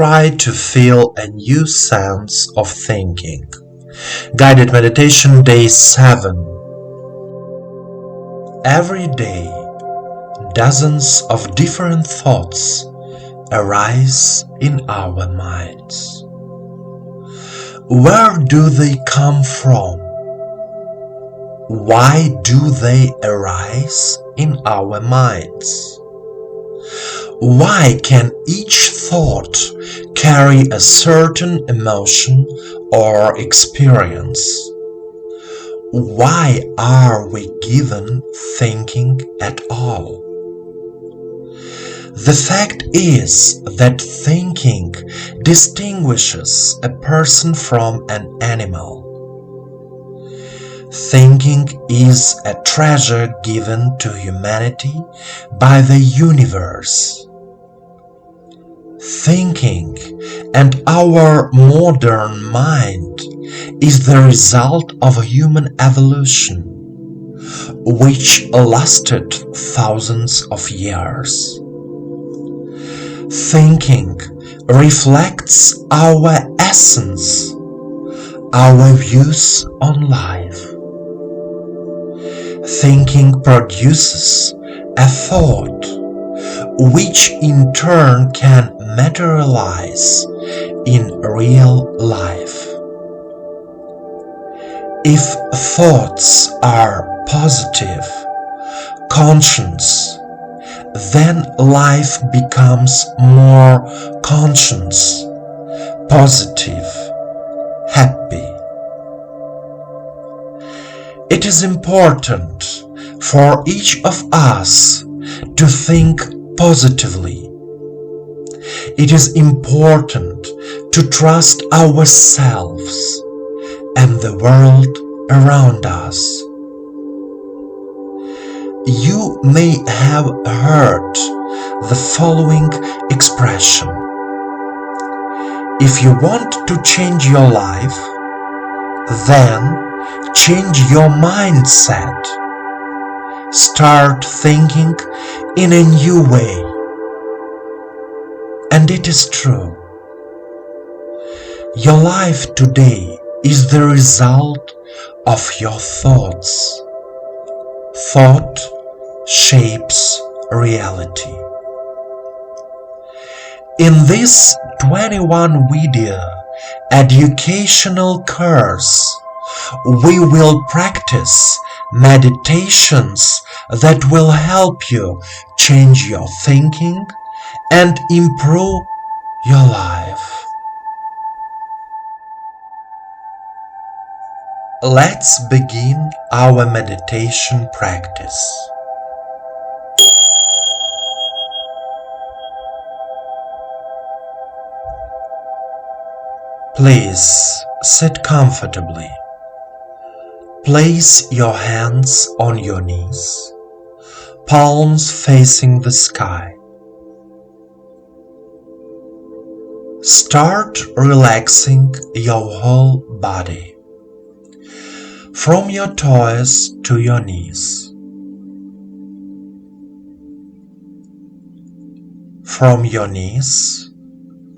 try to feel a new sense of thinking. Guided Meditation Day 7. Every day, dozens of different thoughts arise in our minds. Where do they come from? Why do they arise in our minds? Why can each thought carry a certain emotion or experience? Why are we given thinking at all? The fact is that thinking distinguishes a person from an animal. Thinking is a treasure given to humanity by the universe. Thinking and our modern mind is the result of human evolution, which lasted thousands of years. Thinking reflects our essence, our views on life. Thinking produces a thought, which in turn can materialize in real life. If thoughts are positive, conscious, then life becomes more conscious, positive, happy. It is important for each of us to think positively. It is important to trust ourselves and the world around us. You may have heard the following expression: if you want to change your life, then change your mindset. Start thinking in a new way. And it is true. Your life today is the result of your thoughts. Thought shapes reality. In this 21-video educational course, we will practice meditations that will help you change your thinking and improve your life. Let's begin our meditation practice. Please sit comfortably. Place your hands on your knees, palms facing the sky. Start relaxing your whole body, from your toes to your knees, from your knees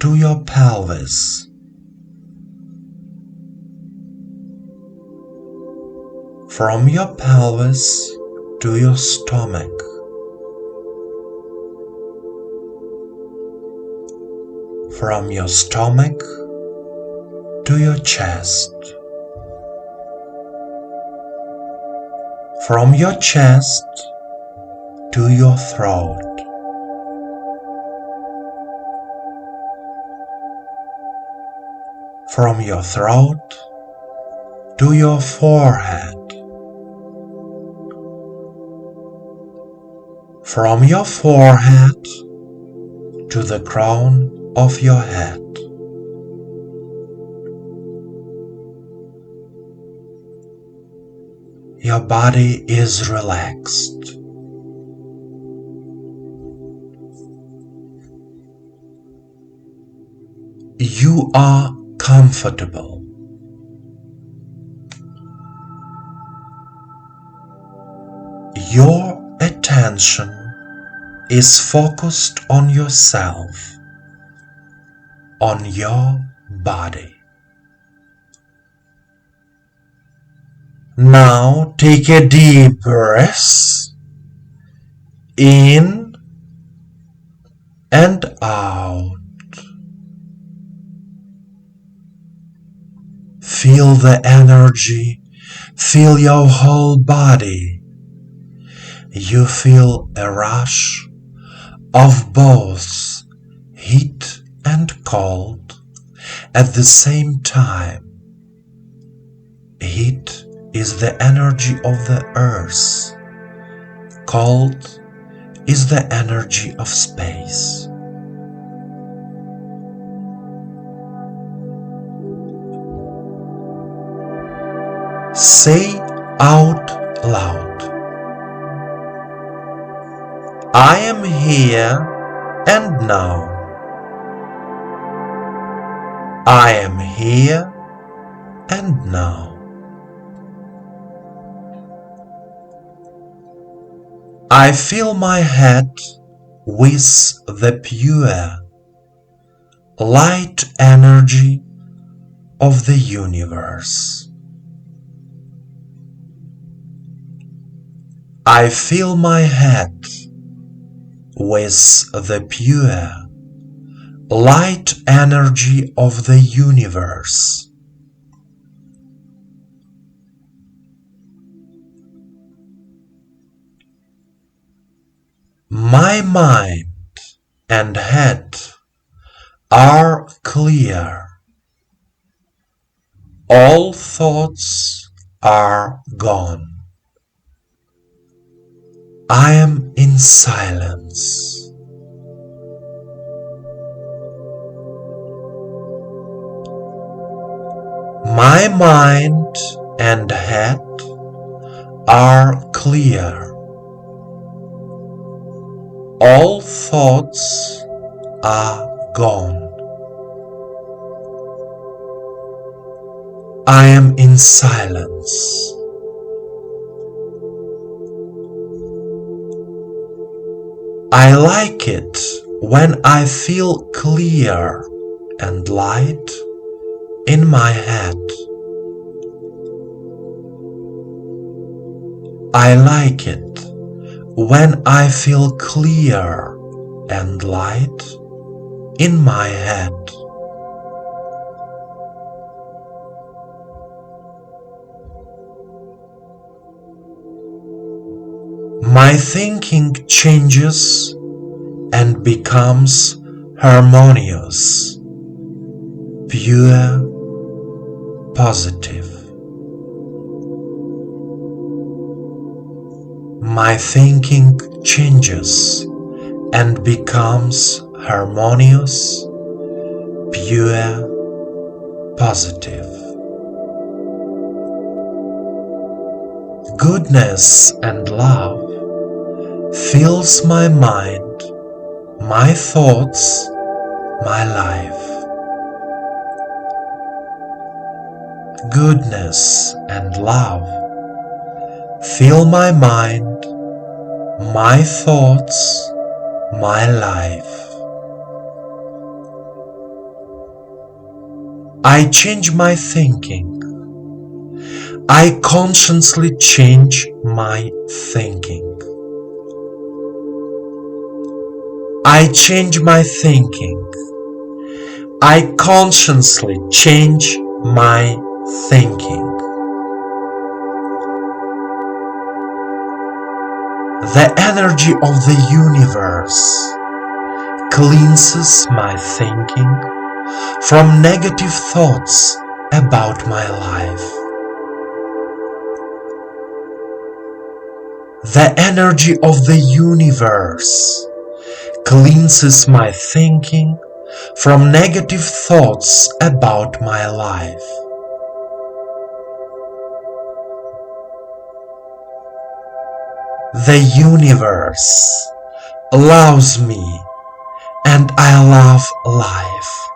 to your pelvis, from your pelvis to your stomach, from your stomach to your chest, from your chest to your throat, from your throat to your forehead, from your forehead to the crown of your head. Your body is relaxed. You are comfortable. Your attention is focused on yourself, on your body. Now take a deep breath in and out. Feel the energy, feel your whole body. You feel a rush of both heat and cold at the same time. Heat is the energy of the earth. Cold is the energy of space. Say out loud, I am here and now. I am here and now. I fill my head with the pure, light energy of the universe. I fill my head with the pure, light energy of the universe. My mind and head are clear. All thoughts are gone. I am in silence. My mind and head are clear. All thoughts are gone. I am in silence. I like it when I feel clear and light in my head. I like it when I feel clear and light in my head. My thinking changes and becomes harmonious, pure, positive. My thinking changes and becomes harmonious, pure, positive. Goodness and love fills my mind, my thoughts, my life. Goodness and love fill my mind, my thoughts, my life. I change my thinking. I consciously change my thinking. I change my thinking. I consciously change my thinking. The energy of the universe cleanses my thinking from negative thoughts about my life. The energy of the universe cleanses my thinking from negative thoughts about my life. The universe loves me and I love life.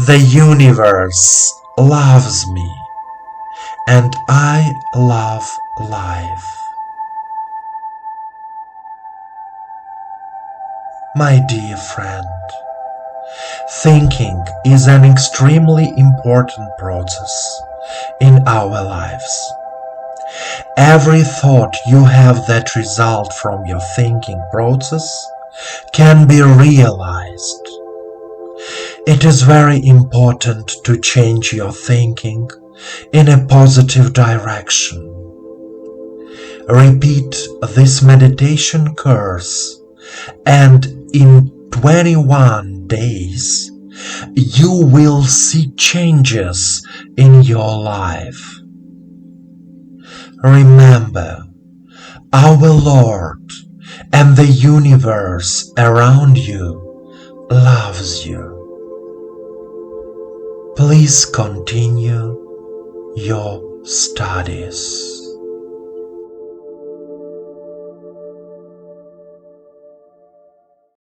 The universe loves me and I love life. My dear friend, Thinking is an extremely important process in our lives. Every thought you have that result from your thinking process can be realized. It is very important to change your thinking in a positive direction. Repeat this meditation course, and in 21 days you will see changes in your life. Remember, our Lord and the universe around you loves you. Please continue your studies.